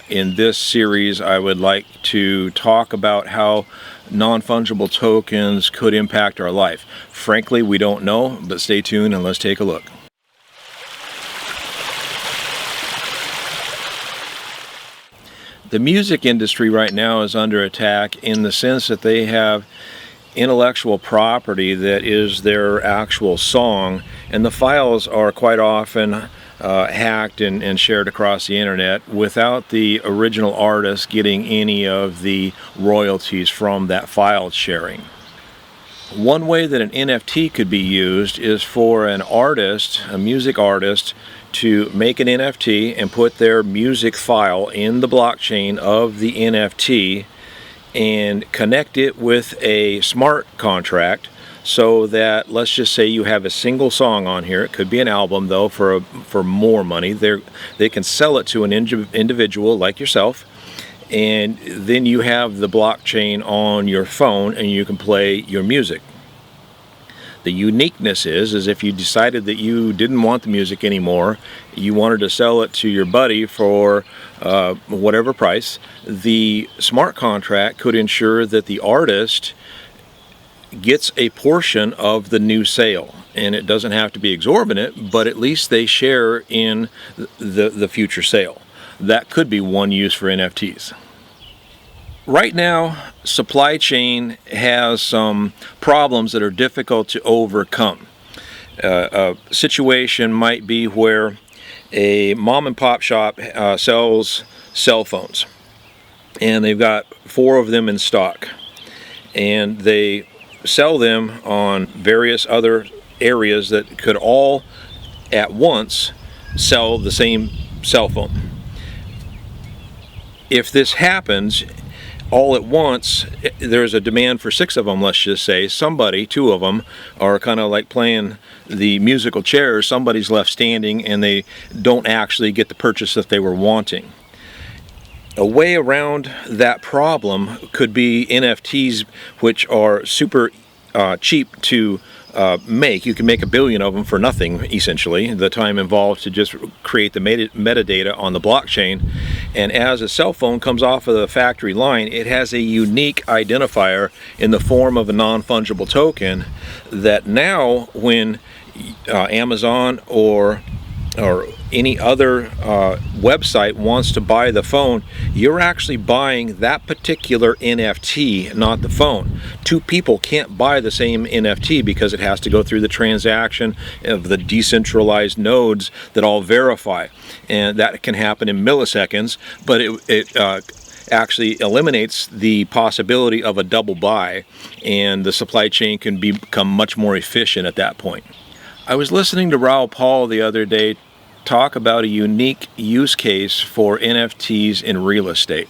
in this series I would like to talk about how non-fungible tokens could impact our life. Frankly, we don't know, but stay tuned and let's take a look. The music industry right now is under attack in the sense that they have intellectual property that is their actual song, and the files are quite often hacked and shared across the internet without the original artist getting any of the royalties from that file sharing. One way that an NFT could be used is for an artist, a music artist, to make an NFT and put their music file in the blockchain of the NFT and connect it with a smart contract so that, let's just say you have a single song on here. It could be an album though, for more money. They can sell it to an individual like yourself, and then you have the blockchain on your phone and you can play your music. The uniqueness is if you decided that you didn't want the music anymore, you wanted to sell it to your buddy for whatever price, the smart contract could ensure that the artist gets a portion of the new sale. And it doesn't have to be exorbitant, but at least they share in the future sale. That could be one use for NFTs. Right now, supply chain has some problems that are difficult to overcome. A situation might be where a mom and pop shop sells cell phones, and they've got 4 of them in stock, and they sell them on various other areas that could all at once sell the same cell phone. If this happens all at once, there's a demand for 6 of them, let's just say. 2 of them are kind of like playing the musical chairs. Somebody's left standing and they don't actually get the purchase that they were wanting. A way around that problem could be NFTs, which are super cheap to make. You can make 1 billion of them for nothing, essentially. The time involved to just create the metadata on the blockchain. And as a cell phone comes off of the factory line, it has a unique identifier in the form of a non-fungible token that now when Amazon or any other website wants to buy the phone, you're actually buying that particular NFT, not the phone. 2 people can't buy the same NFT because it has to go through the transaction of the decentralized nodes that all verify, and that can happen in milliseconds, but it actually eliminates the possibility of a double buy, and the supply chain can become much more efficient at that point. I was listening to Raoul Pal the other day talk about a unique use case for NFTs in real estate.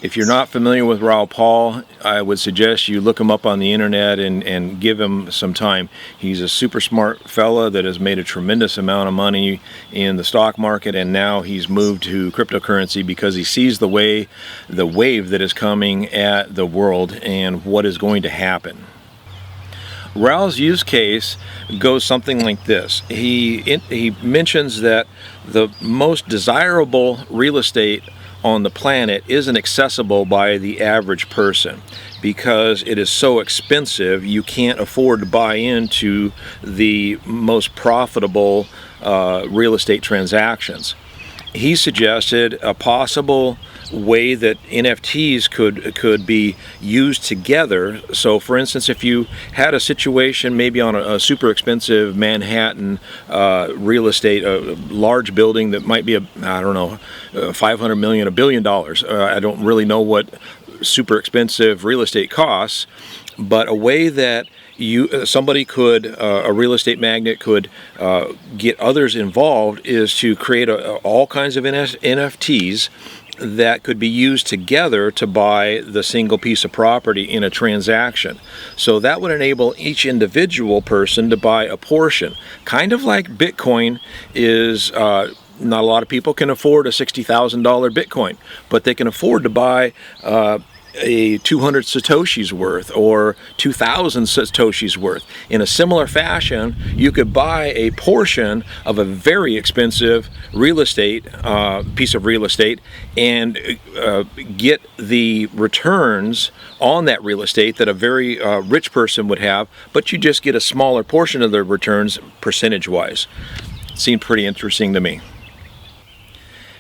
If you're not familiar with Raoul Pal, I would suggest you look him up on the internet and give him some time. He's a super smart fella that has made a tremendous amount of money in the stock market, and now he's moved to cryptocurrency because he sees the wave that is coming at the world and what is going to happen. Raoul's use case goes something like this. He mentions that the most desirable real estate on the planet isn't accessible by the average person because it is so expensive. You can't afford to buy into the most profitable real estate transactions. He suggested a possible way that NFTs could be used together. So for instance, if you had a situation maybe on a super expensive Manhattan real estate, a large building that might be $500 million, $1 billion. I don't really know what super expensive real estate costs, but a way that somebody could, a real estate magnate could get others involved is to create all kinds of NFTs that could be used together to buy the single piece of property in a transaction. So that would enable each individual person to buy a portion. Kind of like Bitcoin is, not a lot of people can afford a $60,000 Bitcoin, but they can afford to buy a 200 satoshis worth or 2,000 satoshis worth. In a similar fashion, you could buy a portion of a very expensive real estate piece of real estate and get the returns on that real estate that a very rich person would have, but you just get a smaller portion of the returns percentage-wise. Seemed pretty interesting to me.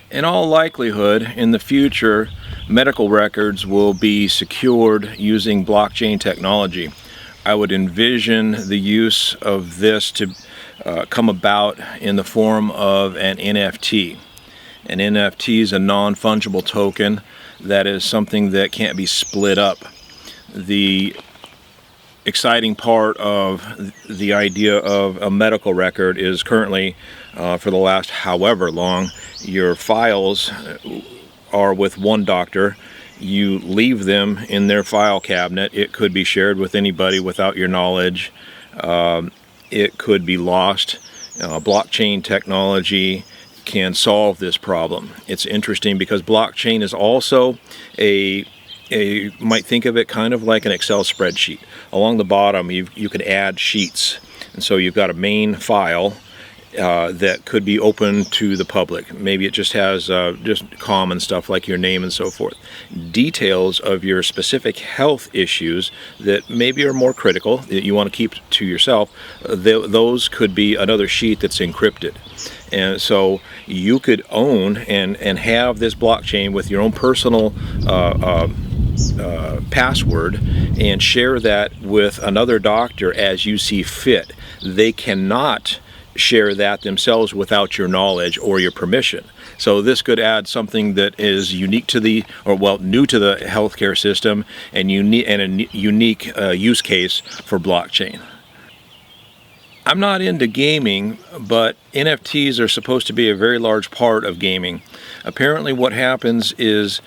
In all likelihood, in the future, medical records will be secured using blockchain technology. I would envision the use of this to come about in the form of an NFT. An NFT is a non-fungible token that is something that can't be split up. The exciting part of the idea of a medical record is currently, for the last however long, your files are with one doctor. You leave them in their file cabinet. It could be shared with anybody without your knowledge. It could be lost. Blockchain technology can solve this problem. It's interesting because blockchain is also you might think of it kind of like an Excel spreadsheet. Along the bottom, you could add sheets. And so you've got a main file that could be open to the public. Maybe it just has just common stuff like your name and so forth. Details of your specific health issues that maybe are more critical, that you want to keep to yourself, those could be another sheet that's encrypted. And so you could own and have this blockchain with your own personal password and share that with another doctor as you see fit. They cannot share that themselves without your knowledge or your permission. So this could add something that is unique to new to the healthcare system and a unique use case for blockchain. I'm not into gaming, but NFTs are supposed to be a very large part of gaming. Apparently what happens is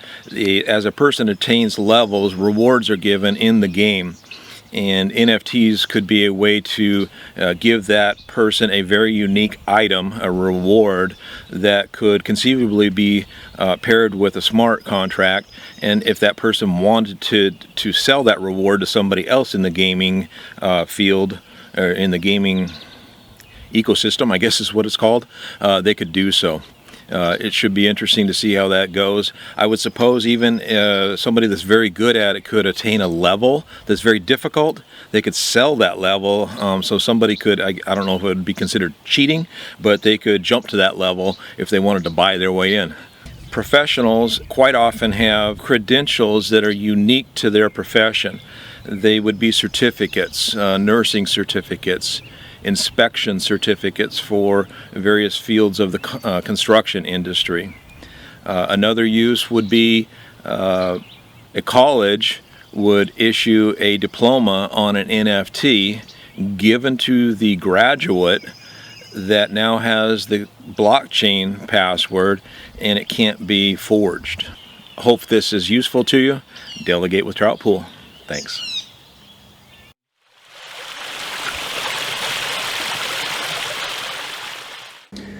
as a person attains levels, rewards are given in the game. And NFTs could be a way to give that person a very unique item, a reward that could conceivably be paired with a smart contract. And if that person wanted to sell that reward to somebody else in the gaming field, or in the gaming ecosystem, I guess is what it's called, they could do so. It should be interesting to see how that goes. I would suppose even somebody that's very good at it could attain a level that's very difficult. They could sell that level, so somebody could, I don't know if it would be considered cheating, but they could jump to that level if they wanted to buy their way in. Professionals quite often have credentials that are unique to their profession. They would be certificates, nursing certificates, inspection certificates for various fields of the construction industry. Another use would be a college would issue a diploma on an NFT given to the graduate that now has the blockchain password and it can't be forged. Hope this is useful to you. Delegate with Trout Pool. Thanks.